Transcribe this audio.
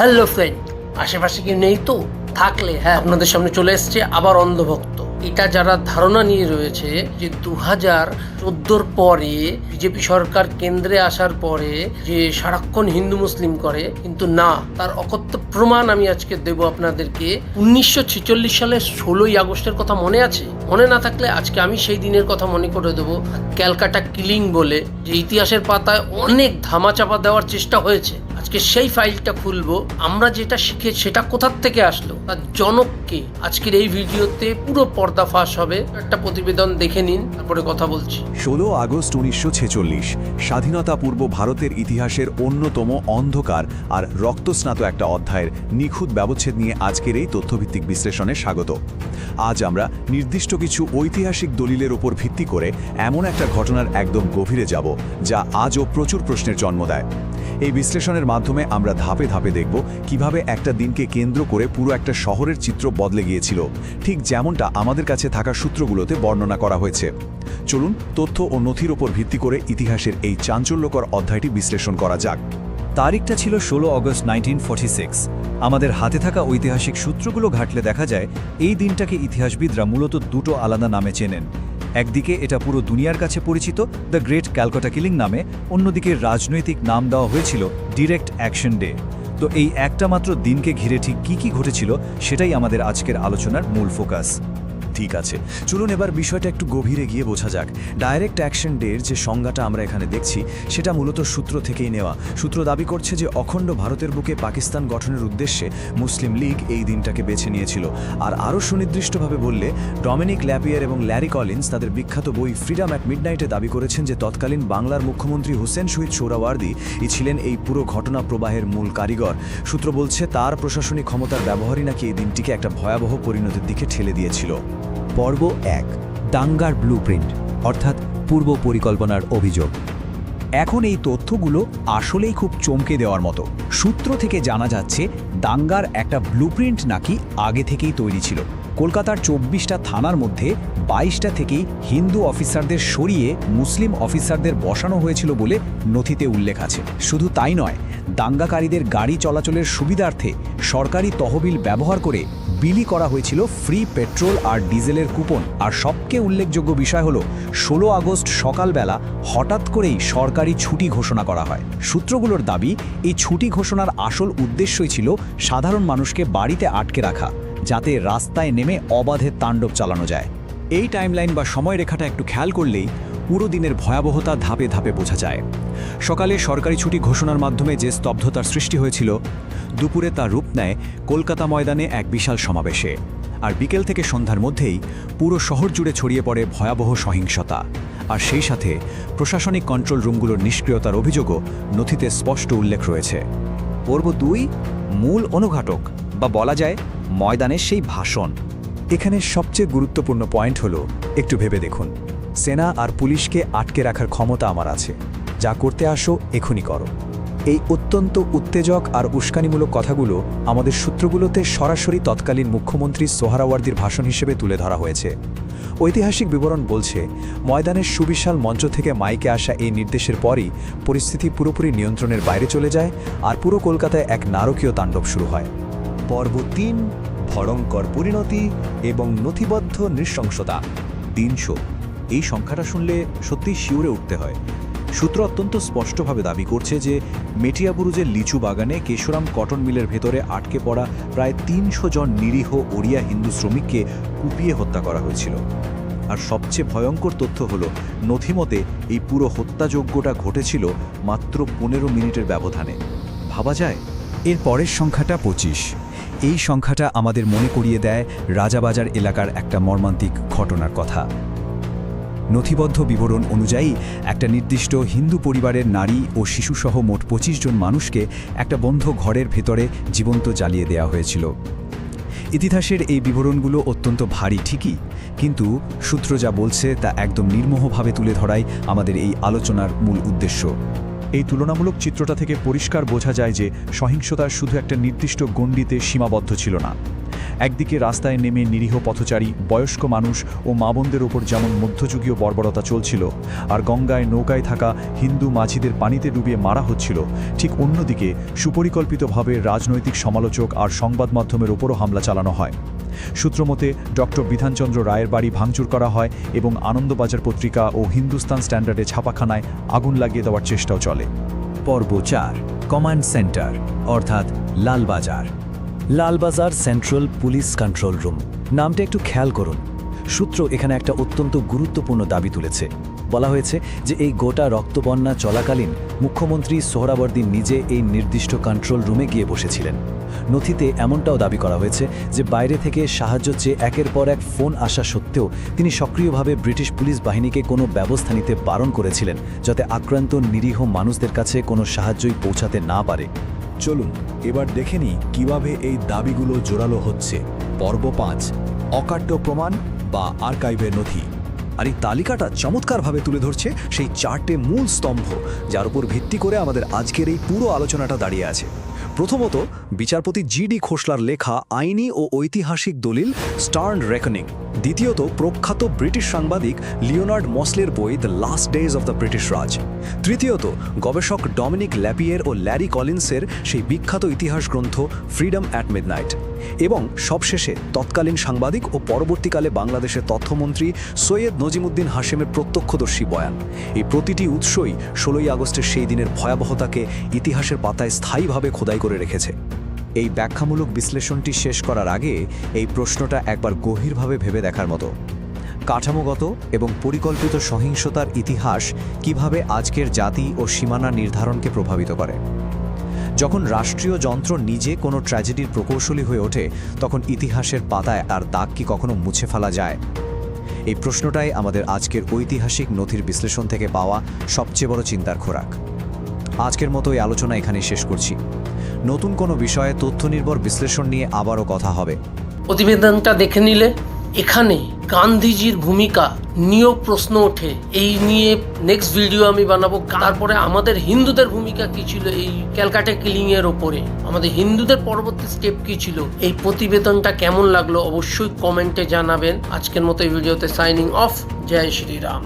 Hello friend, আশেপাশে কি নেই তো? থাকলে হ্যাঁ, আপনাদের সামনে চলে এসছে আবার অন্ধভক্ত। এটা যারা ধারণা নিয়ে রয়েছে যে 2014 পরে বিজেপি সরকার কেন্দ্রে আসার পরে যে সারাক্ষণ হিন্দু মুসলিম করে, কিন্তু না, তার অকথ্য প্রমাণ আমি আজকে দেব আপনাদেরকে। 1946 সালের 16ই আগস্টের কথা মনে আছে? মনে না থাকলে আজকে আমি সেই দিনের কথা মনে করে দেবো। ক্যালকাটা কিলিং বলে যে ইতিহাসের পাতায় অনেক ধামাচাপা দেওয়ার চেষ্টা হয়েছে, আজকে সেই ফাইলটা খুলবো। আমরা যেটা শিখে সেটা কোথার থেকে আসলো, তার জনককে আজকের এই ভিডিওতে পুরো পর্দা ফাঁস হবে। একটা প্রতিবেদন দেখে নিন, তারপরে কথা বলছি। 16 আগস্ট 1946 স্বাধীনতা পূর্ব ভারতের ইতিহাসের অন্যতম অন্ধকার আর রক্তস্নাত একটা অধ্যায়ের নিখুঁত ব্যবচ্ছেদ নিয়ে আজকের এই তথ্যভিত্তিক বিশ্লেষণে স্বাগত। আজ আমরা নির্দিষ্ট কিছু ঐতিহাসিক দলিলের উপর ভিত্তি করে এমন একটা ঘটনার একদম গভীরে যাব যা আজও প্রচুর প্রশ্নের জন্ম দেয়। এই বিশ্লেষণের মাধ্যমে আমরা ধাপে ধাপে দেখব কিভাবে একটা দিনকে কেন্দ্র করে পুরো একটা শহরের চিত্র বদলে গিয়েছিল, ঠিক যেমনটা আমাদের কাছে থাকা সূত্রগুলোতে বর্ণনা করা হয়েছে। চলুন তথ্য ও নথির ওপর ভিত্তি করে ইতিহাসের এই চাঞ্চল্যকর অধ্যায়টি বিশ্লেষণ করা যাক। তারিখটা ছিল 16 আগস্ট 1946। আমাদের হাতে থাকা ঐতিহাসিক সূত্রগুলো ঘাটলে দেখা যায় এই দিনটাকে ইতিহাসবিদরা মূলত দুটো আলাদা নামে চেনেন। একদিকে এটা পুরো দুনিয়ার কাছে পরিচিত দ্য গ্রেট ক্যালকাটা কিলিং নামে, অন্যদিকে রাজনৈতিক নাম দেওয়া হয়েছিল ডিরেক্ট অ্যাকশন ডে। তো এই একটা মাত্র দিনকে ঘিরে ঠিক কী ঘটেছিল সেটাই আমাদের আজকের আলোচনার মূল ফোকাস। ঠিক আছে, চলুন এবার বিষয়টা একটু গভীরে গিয়ে বোঝা যাক। ডাইরেক্ট অ্যাকশন ডের যে সংজ্ঞাটা আমরা এখানে দেখছি সেটা মূলত সূত্র থেকেই নেওয়া। সূত্র দাবি করছে যে অখণ্ড ভারতের বুকে পাকিস্তান গঠনের উদ্দেশ্যে মুসলিম লীগ এই দিনটাকে বেছে নিয়েছিল। আর আরও সুনির্দিষ্টভাবে বললে ডমিনিক ল্যাপিয়ার এবং ল্যারি কলিন্স তাদের বিখ্যাত বই ফ্রিডম অ্যাট মিডনাইটে দাবি করেছেন যে তৎকালীন বাংলার মুখ্যমন্ত্রী হুসেন শহীদ সোহরাওয়ার্দী ছিলেন এই পুরো ঘটনা প্রবাহের মূল কারিগর। সূত্র বলছে তার প্রশাসনিক ক্ষমতার ব্যবহারই নাকি এই দিনটিকে একটা ভয়াবহ পরিণতির দিকে ঠেলে দিয়েছিল। পর্ব 1, দাঙ্গার ব্লুপ্রিন্ট অর্থাৎ পূর্ব পরিকল্পনার অভিযোগ। এখন এই তথ্যগুলো আসলেই খুব চমকে দেওয়ার মতো। সূত্র থেকে জানা যাচ্ছে দাঙ্গার একটা ব্লুপ্রিন্ট নাকি আগে থেকেই তৈরি ছিল। কলকাতার 24টা থানার মধ্যে 22টা থেকেই হিন্দু অফিসারদের সরিয়ে মুসলিম অফিসারদের বসানো হয়েছিল বলে নথিতে উল্লেখ আছে। শুধু তাই নয়, দাঙ্গাকারীদের গাড়ি চলাচলের সুবিধার্থে সরকারি তহবিল ব্যবহার করে বিলি করা হয়েছিল ফ্রি পেট্রোল আর ডিজেলের কুপন। আর সবচেয়ে উল্লেখযোগ্য বিষয় হলো 16 আগস্ট সকালবেলা হঠাৎ করেই সরকারি ছুটি ঘোষণা করা হয়। সূত্রগুলোর দাবি এই ছুটি ঘোষণার আসল উদ্দেশ্যই ছিল সাধারণ মানুষকে বাড়িতে আটকে রাখা, যাতে রাস্তায় নেমে অবাধে তাণ্ডব চালানো যায়। এই টাইমলাইন বা সময়রেখাটা একটু খেয়াল করলেই পুরো দিনের ভয়াবহতা ধাপে ধাপে বোঝা যায়। সকালে সরকারি ছুটি ঘোষণার মাধ্যমে যে স্তব্ধতার সৃষ্টি হয়েছিল, দুপুরে তা রূপ নেয় কলকাতা ময়দানে এক বিশাল সমাবেশে। আর বিকেল থেকে সন্ধ্যার মধ্যেই পুরো শহর জুড়ে ছড়িয়ে পড়ে ভয়াবহ সহিংসতা। আর সেই সাথে প্রশাসনিক কন্ট্রোল রুমগুলোর নিষ্ক্রিয়তার অভিযোগও নথিতে স্পষ্ট উল্লেখ রয়েছে। পর্ব 2, মূল অনুঘাতক বা বলা যায় ময়দানের সেই ভাষণ। এখানে সবচেয়ে গুরুত্বপূর্ণ পয়েন্ট হলো, একটু ভেবে দেখুন, সেনা আর পুলিশকে আটকে রাখার ক্ষমতা আমার আছে, যা করতে আসো এখনই করো। এই অত্যন্ত উত্তেজক আর উস্কানিমূলক কথাগুলো আমাদের সূত্রগুলোতে সরাসরি তৎকালীন মুখ্যমন্ত্রী সোহরাওয়ার্দীর ভাষণ হিসেবে তুলে ধরা হয়েছে। ঐতিহাসিক বিবরণ বলছে ময়দানের সুবিশাল মঞ্চ থেকে মাইকে আসা এই নির্দেশের পরই পরিস্থিতি পুরোপুরি নিয়ন্ত্রণের বাইরে চলে যায় আর পুরো কলকাতায় এক নারকীয় তাণ্ডব শুরু হয়। পর্ব 3, ভয়ঙ্কর পরিণতি এবং নথিবদ্ধ নৃশংসতা। 300, এই সংখ্যাটা শুনলে সত্যিই শিউরে উঠতে হয়। সূত্র অত্যন্ত স্পষ্টভাবে দাবি করছে যে মেটিয়াবুরুজের লিচু বাগানে কেশরাম কটন মিলের ভেতরে আটকে পড়া প্রায় 300 জন নিরীহ ওড়িয়া হিন্দু শ্রমিককে কুপিয়ে হত্যা করা হয়েছিল। আর সবচেয়ে ভয়ঙ্কর তথ্য হলো, নথিমতে এই পুরো হত্যাযজ্ঞটা ঘটেছিল মাত্র 15 মিনিটের ব্যবধানে। ভাবা যায়? এর পরের সংখ্যাটা 25। এই সংখ্যাটা আমাদের মনে করিয়ে দেয় রাজাবাজার এলাকার একটা মর্মান্তিক ঘটনার কথা। নথিবদ্ধ বিবরণ অনুযায়ী একটা নির্দিষ্ট হিন্দু পরিবারের নারী ও শিশুসহ মোট 25 জন মানুষকে একটা বন্ধ ঘরের ভেতরে জীবন্ত জ্বালিয়ে দেওয়া হয়েছিল। ইতিহাসের এই বিবরণগুলো অত্যন্ত ভারী ঠিকই, কিন্তু সূত্র যা বলছে তা একদম নির্মোহভাবে তুলে ধরাই আমাদের এই আলোচনার মূল উদ্দেশ্য। এই তুলনামূলক চিত্রটা থেকে পরিষ্কার বোঝা যায় যে সহিংসতা শুধু একটা নির্দিষ্ট গণ্ডিতে সীমাবদ্ধ ছিল না। একদিকে রাস্তায় নেমে নিরীহ পথচারী, বয়স্ক মানুষ ও মা বোনদের ওপর যেমন মধ্যযুগীয় বর্বরতা চলছিল, আর গঙ্গায় নৌকায় থাকা হিন্দু মাঝিদের পানিতে ডুবিয়ে মারা হচ্ছিল, ঠিক অন্যদিকে সুপরিকল্পিতভাবে রাজনৈতিক সমালোচক আর সংবাদ মাধ্যমের ওপরও হামলা চালানো হয়। সূত্রমতে ডক্টর বিধানচন্দ্র রায়ের বাড়ি ভাঙচুর করা হয় এবং আনন্দবাজার পত্রিকা ও হিন্দুস্তান স্ট্যান্ডার্ডে ছাপাখানায় আগুন লাগিয়ে দেওয়ার চেষ্টাও চলে। পর্ব 4, কমান্ড সেন্টার অর্থাৎ Lalbazar. Lalbazar central police control room নামটা একটু খেয়াল করুন। সূত্র এখানে একটা অত্যন্ত গুরুত্বপূর্ণ দাবি তুলেছে। বলা হয়েছে যে এই গোটা রক্তবন্যা চলাকালীন মুখ্যমন্ত্রী সোহরাবর্দী নিজে এই নির্দিষ্ট কন্ট্রোল রুমে গিয়ে বসেছিলেন। নথিতে এমনটাও দাবি করা হয়েছে যে বাইরে থেকে সাহায্য চেয়ে একের পর এক ফোন আসা সত্ত্বেও তিনি সক্রিয়ভাবে ব্রিটিশ পুলিশ বাহিনীকে কোনো ব্যবস্থা নিতে বারণ করেছিলেন, যাতে আক্রান্ত নিরীহ মানুষদের কাছে কোনো সাহায্যই পৌঁছাতে না পারে। চলুন এবার দেখে নিই কিভাবে এই দাবিগুলো জোরালো হচ্ছে। পর্ব 5, অকাট্য প্রমাণ বা আর্কাইভের নথি। আর এই তালিকাটা চমৎকারভাবে তুলে ধরছে সেই 4টে মূল স্তম্ভ যার উপর ভিত্তি করে আমাদের আজকের এই পুরো আলোচনাটা দাঁড়িয়ে আছে। প্রথমত, বিচারপতি জিডি খোসলার লেখা আইনি ও ঐতিহাসিক দলিল স্টার্ন রেকনিং। দ্বিতীয়ত, প্রখ্যাত ব্রিটিশ সাংবাদিক লিওনার্ড মসলের বই the last days of the British Raj. তৃতীয়ত, গবেষক ডমিনিক ল্যাপিয়ের ও ল্যারি কলিন্সের সেই বিখ্যাত ইতিহাস গ্রন্থ ফ্রিডম অ্যাট মিডনাইট। এবং সবশেষে তৎকালীন সাংবাদিক ও পরবর্তীকালে বাংলাদেশের তথ্যমন্ত্রী সৈয়দ নজিমুদ্দিন হাশেমের প্রত্যক্ষদর্শী বয়ান। এই প্রতিটি উৎসই 16ই আগস্টের সেই দিনের ভয়াবহতাকে ইতিহাসের পাতায় স্থায়ীভাবে খোদাই করে রেখেছে। এই ব্যাখ্যামূলক বিশ্লেষণটি শেষ করার আগে এই প্রশ্নটা একবার গভীরভাবে ভেবে দেখার মতো। কাঠামোগত এবং পরিকল্পিত সহিংসতার ইতিহাস কিভাবে আজকের জাতি ও সীমানা নির্ধারণকে প্রভাবিত করে? যখন রাষ্ট্রীয় যন্ত্র নিজে কোনো ট্র্যাজেডির প্রকৌশলী হয়ে ওঠে, তখন ইতিহাসের পাতায় আর দাগ কি কখনো মুছে ফেলা যায়? এই প্রশ্নটাই আমাদের আজকের ঐতিহাসিক নথির বিশ্লেষণ থেকে পাওয়া সবচেয়ে বড় চিন্তার খোরাক। আজকের মতো এই আলোচনা এখানেই শেষ করছি। নতুন কোনো বিষয়ে তথ্য নির্ভর বিশ্লেষণ নিয়ে আবারও কথা হবে। প্রতিবেদনটা দেখে নিলে এখানে গান্ধীজির ভূমিকা নিয়েও প্রশ্ন ওঠে। এই নিয়ে নেক্সট ভিডিও আমি বানাবো। তারপরে আমাদের হিন্দুদের ভূমিকা কি ছিল এই ক্যালকাটা কিলিং এর ওপরে, আমাদের হিন্দুদের পরবর্তী স্টেপ কি ছিল। এই প্রতিবেদনটা কেমন লাগলো অবশ্যই কমেন্টে জানাবেন। আজকের মতো এই ভিডিওতে সাইনিং অফ। জয় শ্রীরাম।